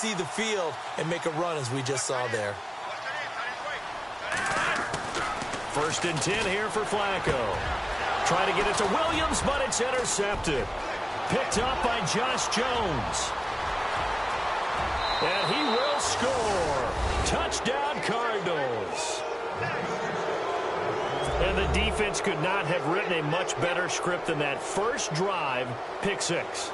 see the field and make a run as we just saw there. 1st and 10 here for Flacco. Trying to get it to Williams, but it's intercepted. Picked up by Josh Jones. And he will score. Touchdown, Cardinals. And the defense could not have written a much better script than that first drive, pick 6.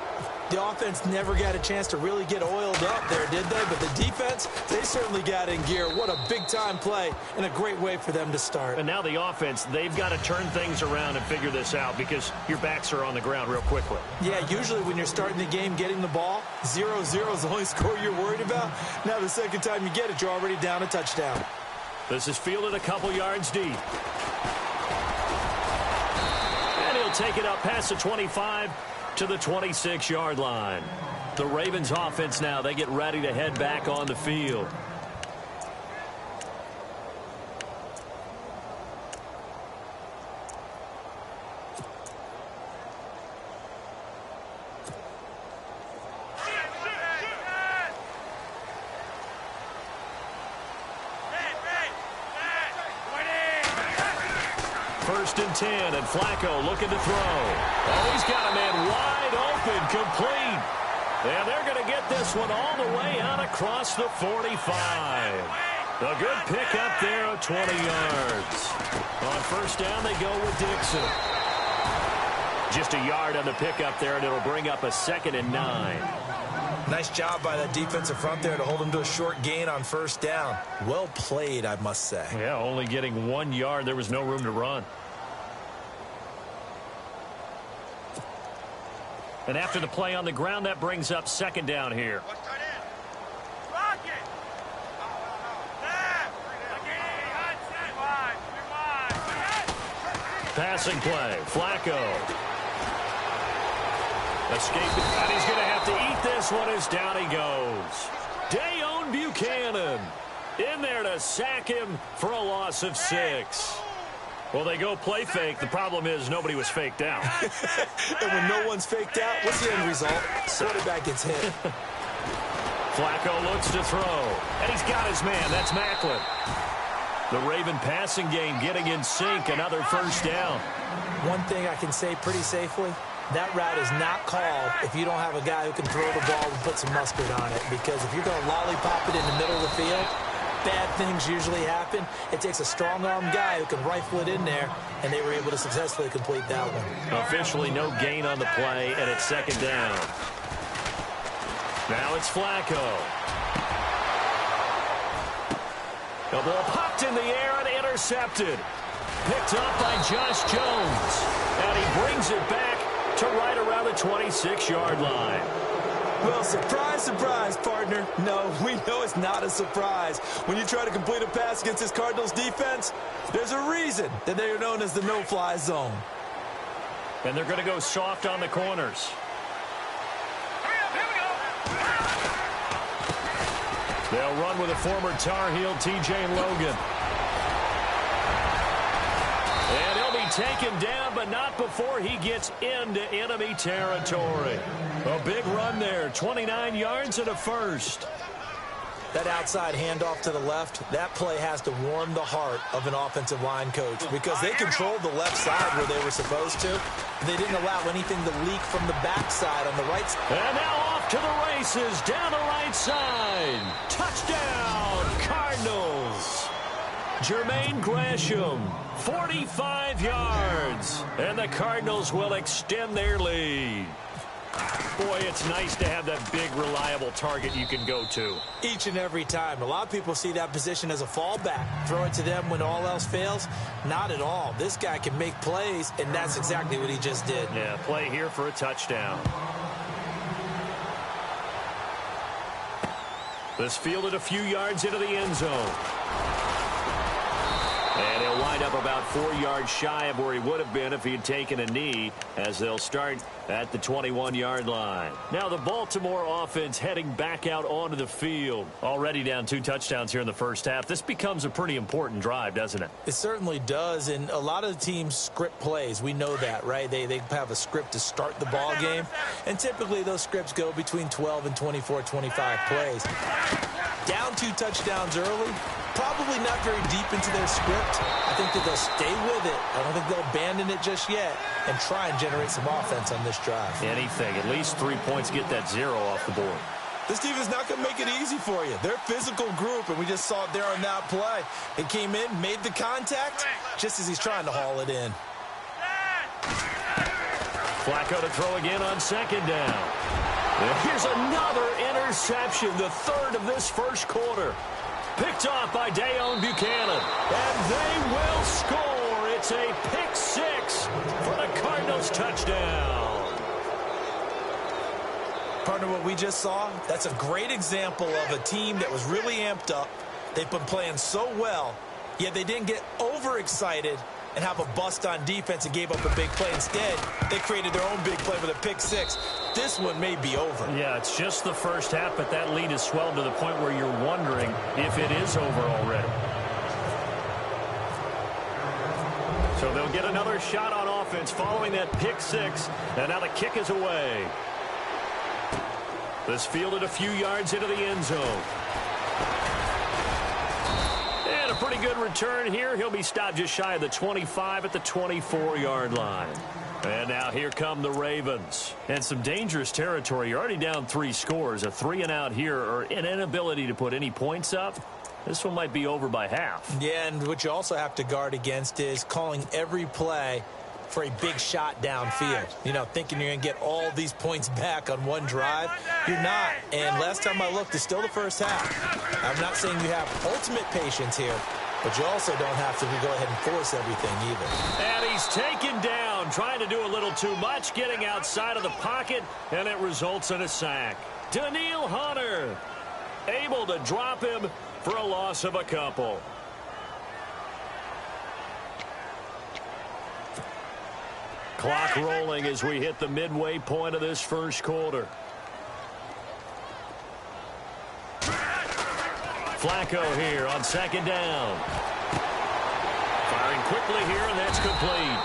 The offense never got a chance to really get oiled up there, did they? But the defense, they certainly got in gear. What a big-time play and a great way for them to start. And now the offense, they've got to turn things around and figure this out because your backs are on the ground real quickly. Yeah, usually when you're starting the game getting the ball, 0-0 is the only score you're worried about. Now the second time you get it, you're already down a touchdown. This is fielded a couple yards deep. And he'll take it up past the 25 to the 26-yard line. The Ravens offense now, they get ready to head back on the field. First and 10, and Flacco looking to throw. Oh, he's got a man wide open, complete. And they're going to get this one all the way out across the 45. A good pick up there of 20 yards. On first down, they go with Dixon. Just a yard on the pickup there, and it'll bring up a 2nd and 9. Nice job by that defensive front there to hold him to a short gain on first down. Well played, I must say. Yeah, only getting 1 yard. There was no room to run. And after the play on the ground, that brings up 2nd down here. Passing play, Flacco. Escaping, and he's going to have to eat this one as down he goes. Dayon Buchanan in there to sack him for a loss of 6. Well, they go play fake. The problem is nobody was faked out. And when no one's faked out, what's the end result? Quarterback gets hit. Flacco looks to throw, and he's got his man. That's Macklin. The Raven passing game getting in sync. Another first down. One thing I can say pretty safely, that route is not called if you don't have a guy who can throw the ball and put some mustard on it. Because if you're going to lollipop it in the middle of the field, bad things usually happen. It takes a strong-arm guy who can rifle it in there, and they were able to successfully complete that one. Officially no gain on the play, and it's 2nd down. Now it's Flacco. The ball popped in the air and intercepted. Picked up by Josh Jones. And he brings it back to right around the 26-yard line. Well, surprise, surprise, partner. No, we know it's not a surprise. When you try to complete a pass against this Cardinals defense, there's a reason that they are known as the no-fly zone. And they're going to go soft on the corners. They'll run with a former Tar Heel, T.J. Logan. And he'll be taken down, but not before he gets into enemy territory. A big run there, 29 yards and a first. That outside handoff to the left, that play has to warm the heart of an offensive line coach because they controlled the left side where they were supposed to. They didn't allow anything to leak from the backside on the right side. And now off to the races down the right side. Touchdown, Cardinals. Jermaine Gresham, 45 yards. And the Cardinals will extend their lead. Boy, it's nice to have that big, reliable target you can go to. Each and every time. A lot of people see that position as a fallback. Throw it to them when all else fails. Not at all. This guy can make plays, and that's exactly what he just did. Yeah, play here for a touchdown. This fielded a few yards into the end zone. And he'll wind up about 4 yards shy of where he would have been if he had taken a knee, as they'll start at the 21-yard line. Now the Baltimore offense heading back out onto the field. Already down 2 touchdowns here in the first half. This becomes a pretty important drive, doesn't it? It certainly does, and a lot of the teams script plays. We know that, right? They have a script to start the ball game, and typically those scripts go between 12 and 24, 25 plays. Down 2 touchdowns early, probably not very deep into their script. I think that they'll stay with it. I don't think they'll abandon it just yet and try and generate some offense on this drive. Anything. At least 3 points, get that 0 off the board. This defense is not going to make it easy for you. They're a physical group, and we just saw it there on that play. It came in, made the contact, just as he's trying to haul it in. Flacco to throw again on 2nd down. And here's another interception, the 3rd of this first quarter. Picked off by Dayon Buchanan. And they will score. It's a pick 6 for the Cardinals touchdown. Partner, what we just saw, that's a great example of a team that was really amped up. They've been playing so well, yet they didn't get overexcited and have a bust on defense and gave up a big play. Instead, they created their own big play with a pick 6. This one may be over. Yeah, it's just the first half, but that lead has swelled to the point where you're wondering if it is over already. So they'll get another shot on offense following that pick 6, and now the kick is away. This fielded a few yards into the end zone. And a pretty good return here. He'll be stopped just shy of the 25 at the 24-yard line. And now here come the Ravens. And some dangerous territory. You're already down 3 scores. A 3-and-out here, or an inability to put any points up. This one might be over by half. Yeah, and what you also have to guard against is calling every play for a big shot downfield. You know, thinking you're going to get all these points back on one drive. You're not. And last time I looked, it's still the first half. I'm not saying you have ultimate patience here, but you also don't have to go ahead and force everything either. And he's taken down, trying to do a little too much, getting outside of the pocket, and it results in a sack. Danielle Hunter able to drop him for a loss of a couple. Clock rolling as we hit the midway point of this first quarter. Flacco here on 2nd down. Firing quickly here, and that's complete.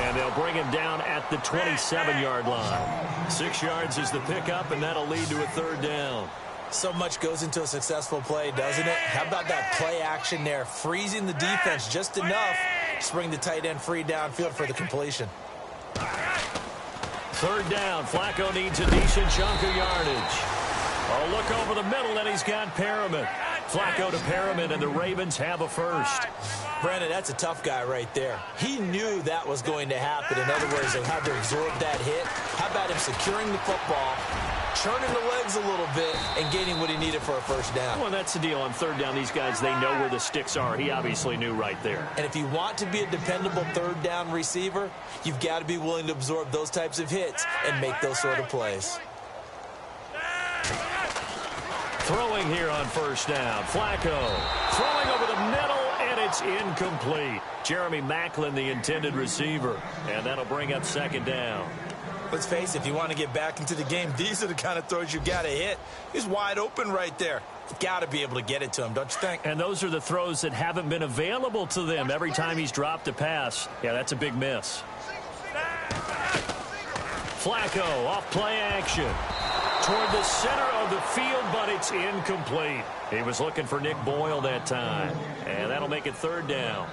And they'll bring him down at the 27-yard line. 6 yards is the pickup, and that'll lead to a 3rd down. So much goes into a successful play, doesn't it? How about that play action there, freezing the defense just enough to bring the tight end free downfield for the completion. 3rd down. Flacco needs a decent chunk of yardage. Oh, look over the middle, and he's got Perriman. Flacco to Perriman, and the Ravens have a first. Brandon, that's a tough guy right there. He knew that was going to happen. In other words, they had to absorb that hit. How about him securing the football, churning the legs a little bit, and getting what he needed for a first down? Well, that's the deal. On 3rd down, these guys, they know where the sticks are. He obviously knew right there. And if you want to be a dependable 3rd down receiver, you've got to be willing to absorb those types of hits and make those sort of plays. Throwing here on 1st down. Flacco throwing over the middle, and it's incomplete. Jeremy Maclin, the intended receiver, and that'll bring up 2nd down. Let's face it, if you want to get back into the game, these are the kind of throws you got to hit. He's wide open right there. Got to be able to get it to him, don't you think? And those are the throws that haven't been available to them every time he's dropped a pass. Yeah, that's a big miss. Flacco off play action toward the center of the field, but it's incomplete. He was looking for Nick Boyle that time, and that'll make it 3rd down.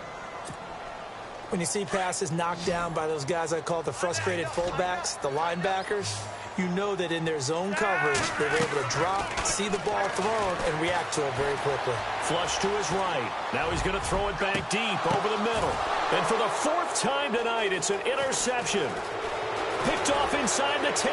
When you see passes knocked down by those guys I call the frustrated fullbacks, the linebackers, you know that in their zone coverage, they're able to drop, see the ball thrown, and react to it very quickly. Flush to his right. Now he's going to throw it back deep over the middle. And for the 4th time tonight, it's an interception. Picked off inside the 10.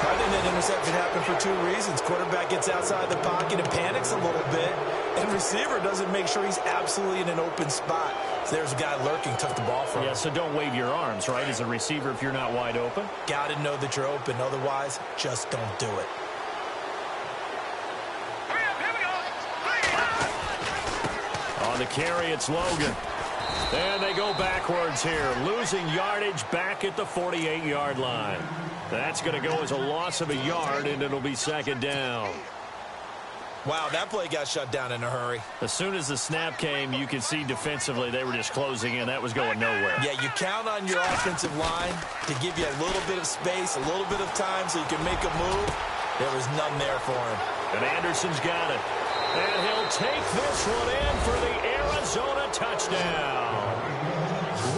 I think that interception happened for 2 reasons. Quarterback gets outside the pocket and panics a little bit, and receiver doesn't make sure he's absolutely in an open spot. So there's a guy lurking, took the ball from him. Yeah, so don't wave your arms, right, as a receiver if you're not wide open. Got to know that you're open. Otherwise, just don't do it. On the carry, it's Logan. And they go backwards here, losing yardage back at the 48-yard line. That's going to go as a loss of a yard, and it'll be second down. Wow, that play got shut down in a hurry. As soon as the snap came, you could see defensively they were just closing in. That was going nowhere. Yeah, you count on your offensive line to give you a little bit of space, a little bit of time so you can make a move. There was none there for him. And Anderson's got it. And he'll take this one in for the Arizona touchdown.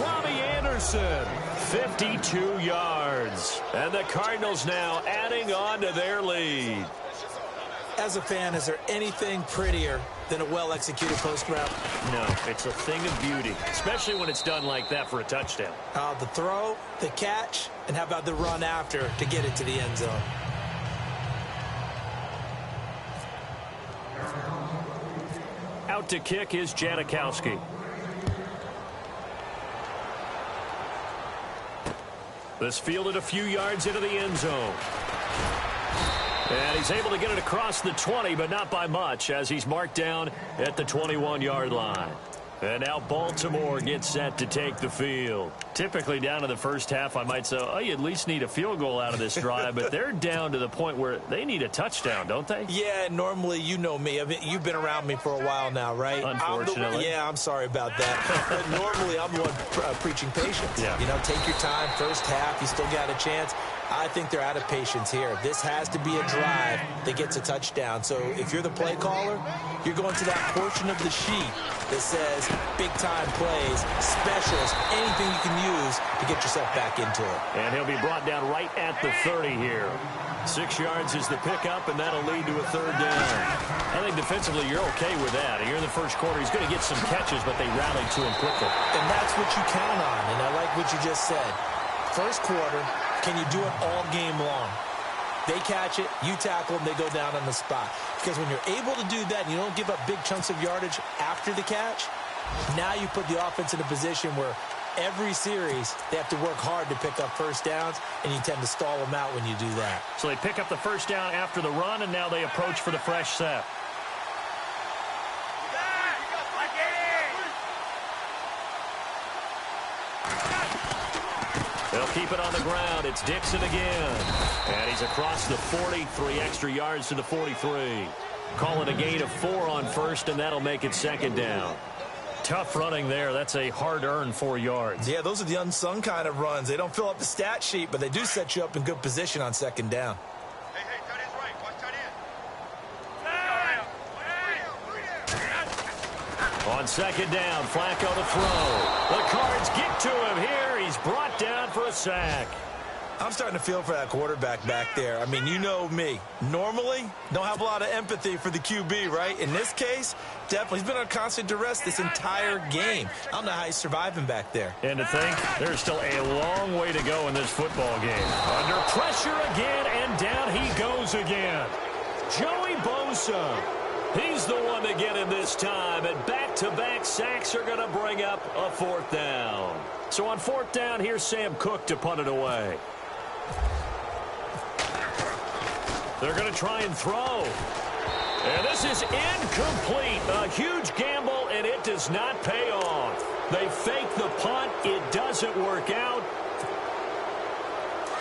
Robbie Anderson, 52 yards. And the Cardinals now adding on to their lead. As a fan, is there anything prettier than a well-executed post route? No, it's a thing of beauty, especially when it's done like that for a touchdown. The throw, the catch, and how about the run after to get it to the end zone? Out to kick is Janikowski. This fielded a few yards into the end zone. And he's able to get it across the 20, but not by much, as he's marked down at the 21-yard line. And now Baltimore gets set to take the field. Typically down to the first half, I might say, oh, you at least need a field goal out of this drive, but they're down to the point where they need a touchdown, don't they? Yeah, normally, you know me. I mean, you've been around me for a while now, right? Unfortunately. I'm sorry about that. But normally, I'm the one preaching patience. Yeah. You know, take your time, first half, you still got a chance. I think they're out of patience here. This has to be a drive that gets a touchdown. So if you're the play caller, you're going to that portion of the sheet that says big-time plays, specials, anything you can use to get yourself back into it. And he'll be brought down right at the 30 here. 6 yards is the pickup, and that'll lead to a third down. I think defensively you're okay with that. Here in the first quarter, he's going to get some catches, but they rallied to him quickly. And that's what you count on, and I like what you just said. First quarter, can you do it all game long? They catch it, you tackle them, they go down on the spot. Because when you're able to do that and you don't give up big chunks of yardage after the catch, now you put the offense in a position where every series they have to work hard to pick up first downs, and you tend to stall them out when you do that. So they pick up the first down after the run, and now they approach for the fresh set. They'll keep it on the ground. It's Dixon again. And he's across the 40, 3 extra yards to the 43. Call it a gain of 4 on first, and that'll make it second down. Tough running there. That's a hard-earned 4 yards. Yeah, those are the unsung kind of runs. They don't fill up the stat sheet, but they do set you up in good position on second down. Hey, tight end's right. Watch tight end. On second down, Flacco to throw. The Cards get to him here. He's brought down for a sack. I'm starting to feel for that quarterback back there. I mean, you know me. Normally, don't have a lot of empathy for the QB, right? In this case, definitely. He's been on constant duress this entire game. I don't know how he's surviving back there. And to think, there's still a long way to go in this football game. Under pressure again, and down he goes again. Joey Bosa. He's the one to get him this time, and back-to-back sacks are going to bring up a fourth down. So on fourth down, here's Sam Cook to punt it away. They're going to try and throw. And this is incomplete. A huge gamble, and it does not pay off. They fake the punt. It doesn't work out.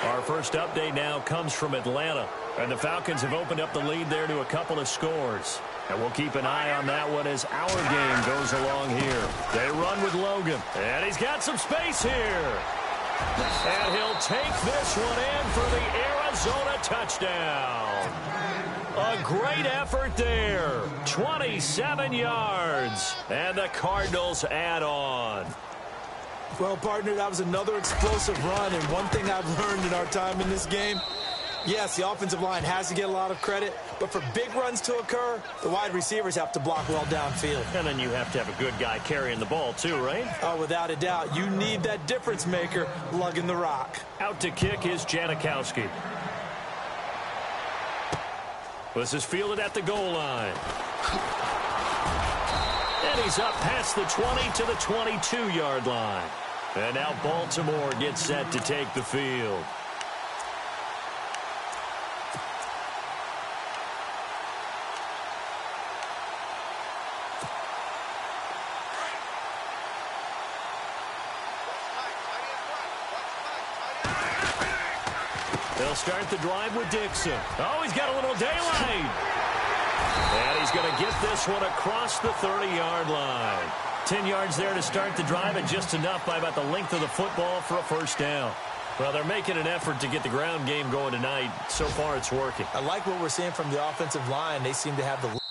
Our first update now comes from Atlanta. And the Falcons have opened up the lead there to a couple of scores. And we'll keep an eye on that one as our game goes along here. They run with Logan. And he's got some space here. And he'll take this one in for the Arizona touchdown. A great effort there. 27 yards. And the Cardinals add on. Well, partner, that was another explosive run. And one thing I've learned in our time in this game, yes, the offensive line has to get a lot of credit, but for big runs to occur, the wide receivers have to block well downfield. And then you have to have a good guy carrying the ball too, right? Oh, without a doubt. You need that difference maker lugging the rock. Out to kick is Janikowski. This is fielded at the goal line. And he's up past the 20 to the 22-yard line. And now Baltimore gets set to take the field. They'll start the drive with Dixon. Oh, he's got a little daylight. And he's going to get this one across the 30-yard line. 10 yards there to start the drive, and just enough by about the length of the football for a first down. Well, they're making an effort to get the ground game going tonight. So far, it's working. I like what we're seeing from the offensive line. They seem to have the